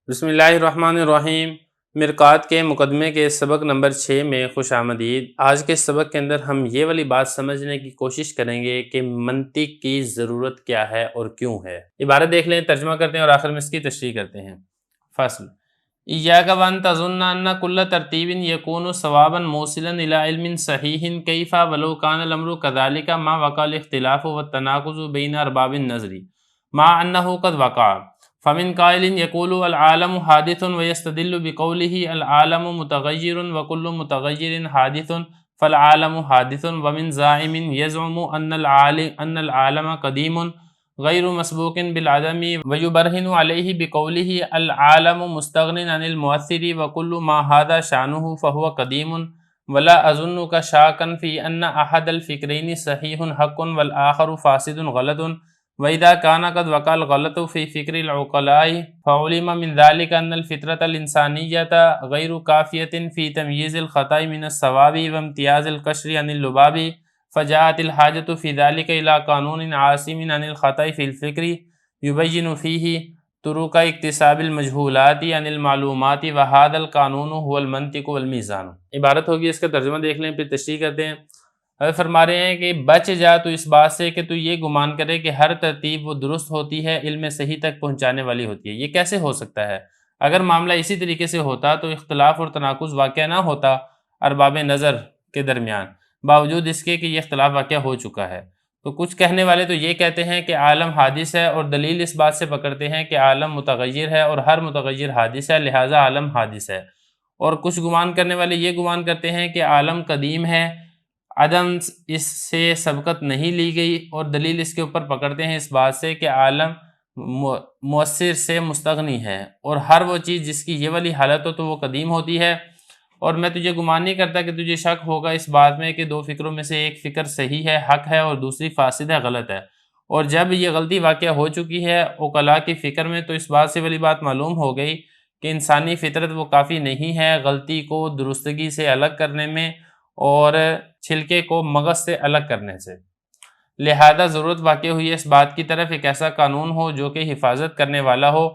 بسم اللہ الرحمن الرحیم۔ مرقات کے مقدمے کے سبق نمبر 6 میں خوش آمدید۔ آج کے سبق کے اندر ہم یہ والی بات سمجھنے کی کوشش کریں گے کہ منطق کی ضرورت کیا ہے اور کیوں ہے۔ عبارت دیکھ لیں، ترجمہ کرتے ہیں اور آخر میں اس کی تشریح کرتے ہیں۔ فصل: ایاک وان تظن ان کل ترتیب یکون ثوابا موصلا الی علم صحیح کیف ولو کان الامر کذلک ما وقع الاختلاف والتناقض بین ارباب النظر مع انه قد وقع فمن قائل یقول العالم حادث ویستدل بقوله العالم متغیر وكل متغیر حادث فالعالم حادث ومن زاعم یزعم ان العالم قدیم غیر مسبوق بالعدم ویبرہن علیہ بقوله العالم مستغن عن المؤثر وكل ما هذا شانه فهو قدیم ولا اظنک شاکا فی ان احد الفکرین صحیح حق والآخر فاسد غلط وَإِذَا كَانَ قَدْ وَقَعَ الْغَلَطُ فِي فِكْرِ الْعُقَلَاءِ فَعُلِمَ مِنْ ذَلِكَ أَنَّ الْفِطْرَةَ الْإِنسَانِيَّةَ غَيْرُ كَافِيَةٍ فِي تَمْيِيزِ الْخَطَأِ مِنَ الصَّوَابِ وَامْتِيَازِ الْقَشْرِ عَنِ اللُّبَابِ فَجَاءَتِ الْحَاجَةُ فِي ذَلِكَ إِلَى قَانُونٍ عَاصِمٍ عَنِ الْخَطَأِ فِي الْفِكْرِ يُبَيِّنُ فِيهِ طُرُقَ اكتساب المجہولات عن المعلومات وهذا القانون هو المنطق والمیزان۔ عبارت ہوگی، اس کا ترجمہ دیکھ لیں پھر تشریح کرتے ہیں۔ فرما رہے ہیں کہ بچ جا تو اس بات سے کہ تو یہ گمان کرے کہ ہر ترتیب وہ درست ہوتی ہے، علم صحیح تک پہنچانے والی ہوتی ہے۔ یہ کیسے ہو سکتا ہے؟ اگر معاملہ اسی طریقے سے ہوتا تو اختلاف اور تناقض واقع نہ ہوتا ارباب نظر کے درمیان، باوجود اس کے کہ یہ اختلاف واقع ہو چکا ہے۔ تو کچھ کہنے والے تو یہ کہتے ہیں کہ عالم حادث ہے، اور دلیل اس بات سے پکڑتے ہیں کہ عالم متغیر ہے اور ہر متغیر حادث ہے، لہٰذا عالم حادث ہے۔ اور کچھ گمان کرنے والے یہ گمان کرتے ہیں کہ عالم قدیم ہے، عدم اس سے سبقت نہیں لی گئی، اور دلیل اس کے اوپر پکڑتے ہیں اس بات سے کہ عالم مؤثر سے مستغنی ہے، اور ہر وہ چیز جس کی یہ والی حالت ہو تو وہ قدیم ہوتی ہے۔ اور میں تجھے گمان نہیں کرتا کہ تجھے شک ہوگا اس بات میں کہ دو فکروں میں سے ایک فکر صحیح ہے، حق ہے، اور دوسری فاسد ہے، غلط ہے۔ اور جب یہ غلطی واقع ہو چکی ہے عقلاء کی فکر میں، تو اس بات سے والی بات معلوم ہو گئی کہ انسانی فطرت وہ کافی نہیں ہے غلطی کو درستگی سے الگ کرنے میں اور چھلکے کو مغز سے الگ کرنے سے۔ لہذا ضرورت واقع ہوئی ہے اس بات کی طرف ایک ایسا قانون ہو جو کہ حفاظت کرنے والا ہو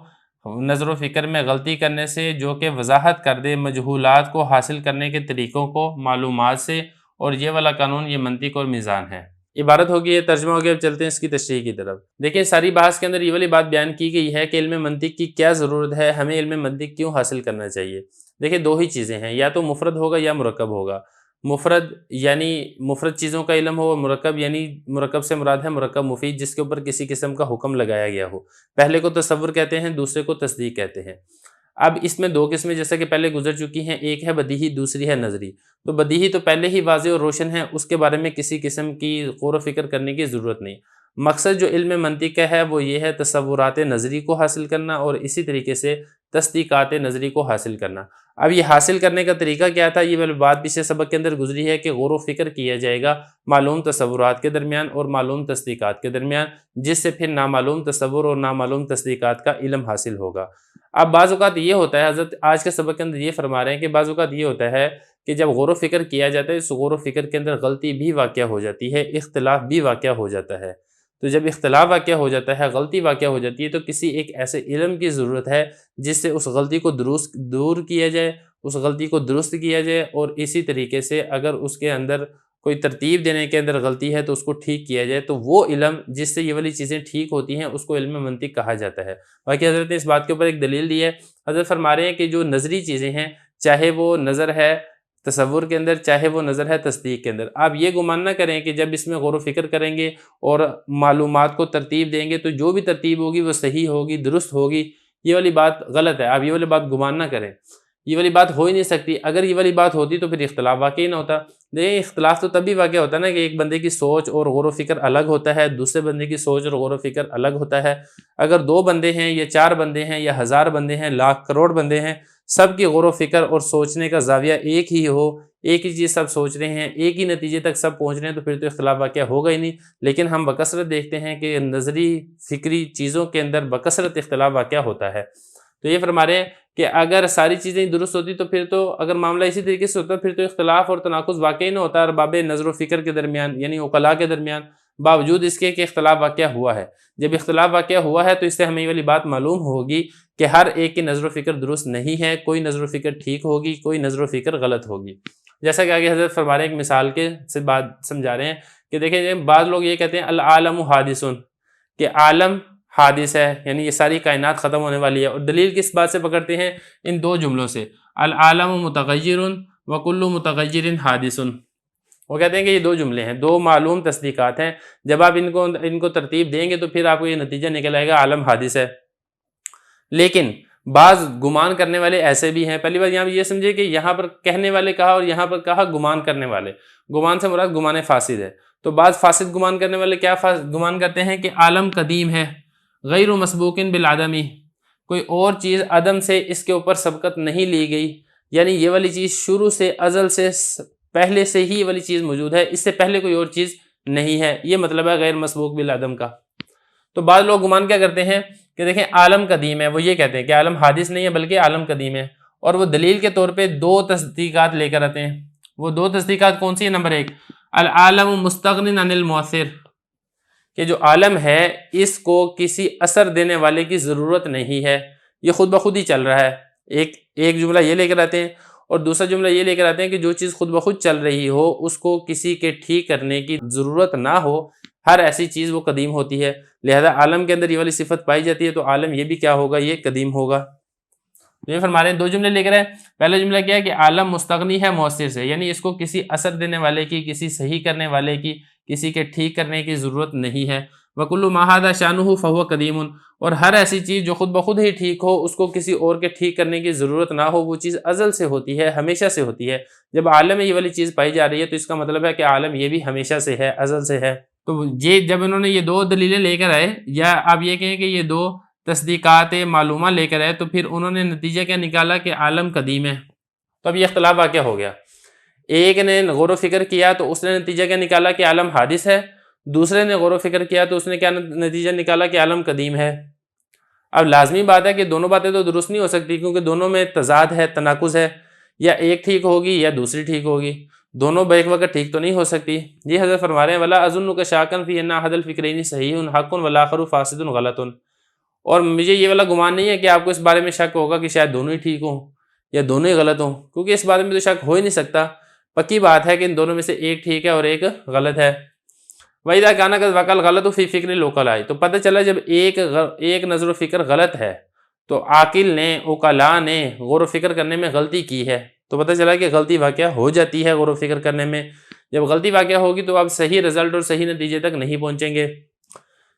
نظر و فکر میں غلطی کرنے سے، جو کہ وضاحت کر دے مجہولات کو حاصل کرنے کے طریقوں کو معلومات سے، اور یہ والا قانون یہ منطق اور میزان ہے۔ عبارت ہوگی، یہ ترجمہ ہو گیا، اب چلتے ہیں اس کی تشریح کی طرف۔ دیکھیں، ساری بحث کے اندر یہ والی بات بیان کی گئی ہے کہ علم منطق کی کیا ضرورت ہے، ہمیں علم منطق کیوں حاصل کرنا چاہیے۔ دیکھیں، دو ہی چیزیں ہیں، یا تو مفرد ہوگا یا مرکب ہوگا۔ مفرد یعنی مفرد چیزوں کا علم ہو، مرکب یعنی مرکب سے مراد ہے مرکب مفید، جس کے اوپر کسی قسم کا حکم لگایا گیا ہو۔ پہلے کو تصور کہتے ہیں، دوسرے کو تصدیق کہتے ہیں۔ اب اس میں دو قسمیں جیسا کہ پہلے گزر چکی ہیں، ایک ہے بدیہی، دوسری ہے نظری۔ تو بدیہی تو پہلے ہی واضح اور روشن ہے، اس کے بارے میں کسی قسم کی غور و فکر کرنے کی ضرورت نہیں۔ مقصد جو علم منطق کا ہے وہ یہ ہے تصورات نظری کو حاصل کرنا، اور اسی طریقے سے تصدیقات نظری کو حاصل کرنا۔ اب یہ حاصل کرنے کا طریقہ کیا تھا، یہ بات پچھلے سبق کے اندر گزری ہے کہ غور و فکر کیا جائے گا معلوم تصورات کے درمیان اور معلوم تصدیقات کے درمیان، جس سے پھر نامعلوم تصور اور نامعلوم تصدیقات کا علم حاصل ہوگا۔ اب بعض اوقات یہ ہوتا ہے، حضرت آج کے سبق کے اندر یہ فرما رہے ہیں کہ بعض اوقات یہ ہوتا ہے کہ جب غور و فکر کیا جاتا ہے، اس غور و فکر کے اندر غلطی بھی واقع ہو جاتی ہے، اختلاف بھی واقع ہو جاتا ہے۔ تو جب اختلاف واقع ہو جاتا ہے، غلطی واقع ہو جاتی ہے، تو کسی ایک ایسے علم کی ضرورت ہے جس سے اس غلطی کو دور کیا جائے، اس غلطی کو درست کیا جائے، اور اسی طریقے سے اگر اس کے اندر کوئی ترتیب دینے کے اندر غلطی ہے تو اس کو ٹھیک کیا جائے۔ تو وہ علم جس سے یہ والی چیزیں ٹھیک ہوتی ہیں اس کو علم منطق کہا جاتا ہے۔ باقی حضرت نے اس بات کے اوپر ایک دلیل دی ہے۔ حضرت فرما رہے ہیں کہ جو نظری چیزیں ہیں، چاہے وہ نظر ہے تصور کے اندر، چاہے وہ نظر ہے تصدیق کے اندر، آپ یہ گمان نہ کریں کہ جب اس میں غور و فکر کریں گے اور معلومات کو ترتیب دیں گے تو جو بھی ترتیب ہوگی وہ صحیح ہوگی، درست ہوگی۔ یہ والی بات غلط ہے، آپ یہ والی بات گمان نہ کریں، یہ والی بات ہو ہی نہیں سکتی۔ اگر یہ والی بات ہوتی تو پھر اختلاف واقع ہی نہ ہوتا۔ دیکھیں، اختلاف تو تبھی واقع ہوتا ہے نا کہ ایک بندے کی سوچ اور غور و فکر الگ ہوتا ہے، دوسرے بندے کی سوچ اور غور و فکر الگ ہوتا ہے۔ اگر دو بندے ہیں یا چار بندے ہیں یا ہزار بندے ہیں، لاکھ کروڑ بندے ہیں، سب کی غور و فکر اور سوچنے کا زاویہ ایک ہی ہو، ایک ہی چیز سب سوچ رہے ہیں، ایک ہی نتیجے تک سب پہنچ رہے ہیں، تو پھر تو اختلاف واقع ہوگا ہی نہیں۔ لیکن ہم بکثرت دیکھتے ہیں کہ نظری فکری چیزوں کے اندر بکثرت اختلاف واقع ہوتا ہے۔ تو یہ فرما رہے ہیں کہ اگر ساری چیزیں درست ہوتی تو پھر تو اگر معاملہ اسی طریقے سے ہوتا پھر تو اختلاف اور تناقض واقع ہی نہ ہوتا ارباب نظر و فکر کے درمیان، یعنی عقلاء کے درمیان، باوجود اس کے کہ اختلاف واقع ہوا ہے۔ جب اختلاف واقع ہوا ہے تو اس سے ہمیں یہ والی بات معلوم ہوگی کہ ہر ایک کی نظر و فکر درست نہیں ہے، کوئی نظر و فکر ٹھیک ہوگی، کوئی نظر و فکر غلط ہوگی۔ جیسا کہ آگے حضرت فرما رہے ہیں، ایک مثال کے سے بات سمجھا رہے ہیں کہ دیکھیں بعض لوگ یہ کہتے ہیں العالم حادثن، کہ عالم حادث ہے، یعنی یہ ساری کائنات ختم ہونے والی ہے، اور دلیل کس بات سے پکڑتے ہیں؟ ان دو جملوں سے، العالم متغیر وکل متغیر حادث۔ وہ کہتے ہیں کہ یہ دو جملے ہیں، دو معلوم تصدیقات ہیں، جب آپ ان کو ترتیب دیں گے تو پھر آپ کو یہ نتیجہ نکل آئے گا عالم حادث ہے۔ لیکن بعض گمان کرنے والے ایسے بھی ہیں۔ پہلی بات یہاں یہ سمجھے کہ یہاں پر کہنے والے کہا اور یہاں پر کہا گمان کرنے والے، گمان سے مراد گمان فاسد ہے۔ تو بعض فاسد گمان کرنے والے کیا گمان کرتے ہیں کہ عالم قدیم ہے، غیر مسبوق بالعدمی، کوئی اور چیز عدم سے اس کے اوپر سبقت نہیں لی گئی، یعنی یہ والی چیز شروع سے ازل سے پہلے سے ہی یہ والی چیز موجود ہے، اس سے پہلے کوئی اور چیز نہیں ہے، یہ مطلب ہے غیر مسبوق بالعدم کا۔ تو بعض لوگ گمان کیا کرتے ہیں کہ دیکھیں عالم قدیم ہے، وہ یہ کہتے ہیں کہ عالم حادث نہیں ہے بلکہ عالم قدیم ہے، اور وہ دلیل کے طور پہ دو تصدیقات لے کر آتے ہیں۔ وہ دو تصدیقات کون سی ہیں؟ نمبر ایک، العالم مستغن عن المؤثر، کہ جو عالم ہے اس کو کسی اثر دینے والے کی ضرورت نہیں ہے، یہ خود بخود ہی چل رہا ہے۔ ایک جملہ یہ لے کر آتے ہیں، اور دوسرا جملہ یہ لے کر آتے ہیں کہ جو چیز خود بخود چل رہی ہو اس کو کسی کے ٹھیک کرنے کی ضرورت نہ ہو، ہر ایسی چیز وہ قدیم ہوتی ہے، لہذا عالم کے اندر یہ والی صفت پائی جاتی ہے تو عالم یہ بھی کیا ہوگا؟ یہ قدیم ہوگا۔ یہ فرما رہے ہیں دو جملے لے کر آئے۔ پہلا جملہ کیا ہے کہ عالم مستغنی ہے مؤثر سے، یعنی اس کو کسی اثر دینے والے کی، کسی صحیح کرنے والے کی، کسی کے ٹھیک کرنے کی ضرورت نہیں ہے۔ وَكُلُّ مَا هَذَا شَأْنُهُ فَهُوَ قَدِيمٌ، اور ہر ایسی چیز جو خود بخود ہی ٹھیک ہو، اس کو کسی اور کے ٹھیک کرنے کی ضرورت نہ ہو، وہ چیز ازل سے ہوتی ہے، ہمیشہ سے ہوتی ہے۔ جب عالم میں یہ والی چیز پائی جا رہی ہے تو اس کا مطلب ہے کہ عالم یہ بھی ہمیشہ سے ہے، ازل سے ہے۔ تو یہ جب انہوں نے یہ دو دلیلیں لے کر آئے، یا آپ یہ کہیں کہ یہ دو تصدیقات معلومہ لے کر آئے، تو پھر انہوں نے نتیجہ کیا نکالا کہ عالم قدیم ہے۔ تو اب یہ اختلاف واقع ہو گیا، ایک نے غور و فکر کیا تو اس نے نتیجہ کیا نکالا کہ عالم حادث ہے، دوسرے نے غور و فکر کیا تو اس نے کیا نتیجہ نکالا کہ عالم قدیم ہے۔ اب لازمی بات ہے کہ دونوں باتیں تو درست نہیں ہو سکتی، کیونکہ دونوں میں تضاد ہے، تناقض ہے، یا ایک ٹھیک ہوگی یا دوسری ٹھیک ہوگی، دونوں بیک وقت ٹھیک تو نہیں ہو سکتی۔ یہ حضرت فرما رہے ہیں وَلَا أَظُنُّكَ شَاكًا فِي أَنَّ أَحَدَ الْفِكْرَيْنِ صَحِيحٌ حَقٌّ وَالْآخَرُ فَاسِدٌ غَلَطٌ، اور مجھے یہ والا گمان نہیں ہے کہ آپ کو اس بارے میں شک ہوگا کہ شاید دونوں ہی ٹھیک ہوں یا دونوں ہی غلط ہوں، کیونکہ اس بارے میں تو شک ہو ہی نہیں سکتا، پکی بات ہے کہ ان دونوں میں سے ایک ٹھیک ہے اور ایک غلط ہے۔ وَإِذَا كَانَ قَدْ وَقَعَ الْغَلَطُ فِي فِكْرِ الْعُقَلَاءِ، تو پتہ چلا جب ایک نظر و فکر غلط ہے تو عاقل نے، عقلاء نے غور و فکر کرنے میں غلطی کی ہے، تو پتہ چلا کہ غلطی واقعہ ہو جاتی ہے غور و فکر کرنے میں۔ جب غلطی واقعہ ہوگی تو آپ صحیح رزلٹ اور صحیح نتیجے تک نہیں پہنچیں گے۔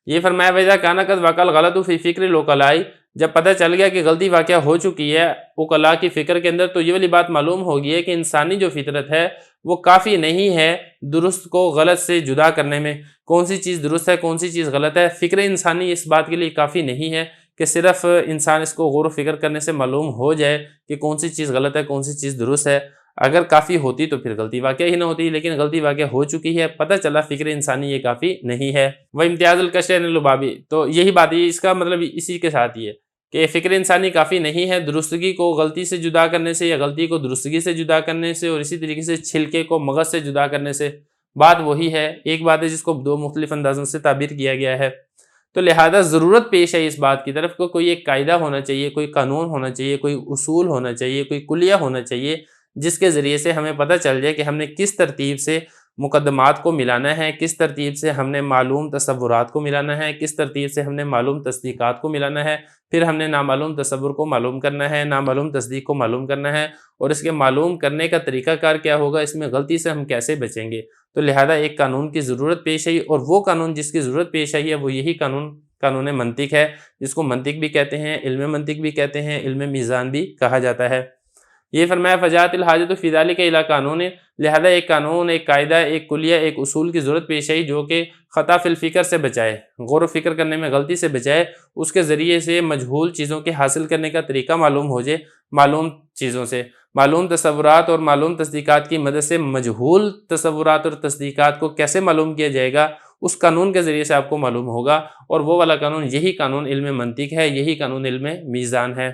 یہ فرمایا وَإِذَا كَانَ قَدْ وَقَعَ الْغَلَطُ فِي فِكْرِ الْعُقَلَاءِ، جب پتہ چل گیا کہ غلطی واقعہ ہو چکی ہے عقلاء کی فکر کے اندر، تو یہ والی بات معلوم ہوگی ہے کہ انسانی جو فطرت ہے وہ کافی نہیں ہے درست کو غلط سے جدا کرنے میں، کون سی چیز درست ہے کون سی چیز غلط ہے، فکر انسانی اس بات کے لیے کافی نہیں ہے کہ صرف انسان اس کو غور و فکر کرنے سے معلوم ہو جائے کہ کون سی چیز غلط ہے کون سی چیز درست ہے۔ اگر کافی ہوتی تو پھر غلطی واقعہ ہی نہ ہوتی، لیکن غلطی واقعہ ہو چکی ہے، پتہ چلا فکر انسانی یہ کافی نہیں ہے۔ وَامْتِيَازُ الْكَشْفِ عَنِ اللُّبَابِ، تو یہی بات ہے، اس کا مطلب اسی کے ساتھ یہ کہ فکر انسانی کافی نہیں ہے درستگی کو غلطی سے جدا کرنے سے، یا غلطی کو درستگی سے جدا کرنے سے، اور اسی طریقے سے چھلکے کو مغز سے جدا کرنے سے۔ بات وہی ہے، ایک بات ہے جس کو دو مختلف اندازوں سے تعبیر کیا گیا ہے۔ تو لہذا ضرورت پیش ہے اس بات کی طرف کو کوئی ایک قاعدہ ہونا چاہیے، کوئی قانون ہونا چاہیے، کوئی اصول ہونا چاہیے، کوئی کلیہ ہونا چاہیے، جس کے ذریعے سے ہمیں پتہ چل جائے کہ ہم نے کس ترتیب سے مقدمات کو ملانا ہے، کس ترتیب سے ہم نے معلوم تصورات کو ملانا ہے، کس ترتیب سے ہم نے معلوم تصدیقات کو ملانا ہے، پھر ہم نے نامعلوم تصور کو معلوم کرنا ہے، نامعلوم تصدیق کو معلوم کرنا ہے، اور اس کے معلوم کرنے کا طریقہ کار کیا ہوگا، اس میں غلطی سے ہم کیسے بچیں گے۔ تو لہذا ایک قانون کی ضرورت پیش آئی، اور وہ قانون جس کی ضرورت پیش آئی ہے وہ یہی قانون منطق ہے، جس کو منطق بھی کہتے ہیں، علم منطق بھی کہتے ہیں، علم میزان بھی کہا جاتا ہے۔ یہ فرمایا فجاءت الحاجۃ فی ذلک الی قانون، لہذا ایک قانون، ایک قاعدہ، ایک کلیہ، ایک اصول کی ضرورت پیش آئی جو کہ خطا فی الفکر سے بچائے، غور و فکر کرنے میں غلطی سے بچائے، اس کے ذریعے سے مجہول چیزوں کے حاصل کرنے کا طریقہ معلوم ہو جائے، معلوم چیزوں سے، معلوم تصورات اور معلوم تصدیقات کی مدد سے مجہول تصورات اور تصدیقات کو کیسے معلوم کیا جائے گا، اس قانون کے ذریعے سے آپ کو معلوم ہوگا، اور وہ والا قانون یہی قانون علم منطق ہے، یہی قانون علم میزان ہے۔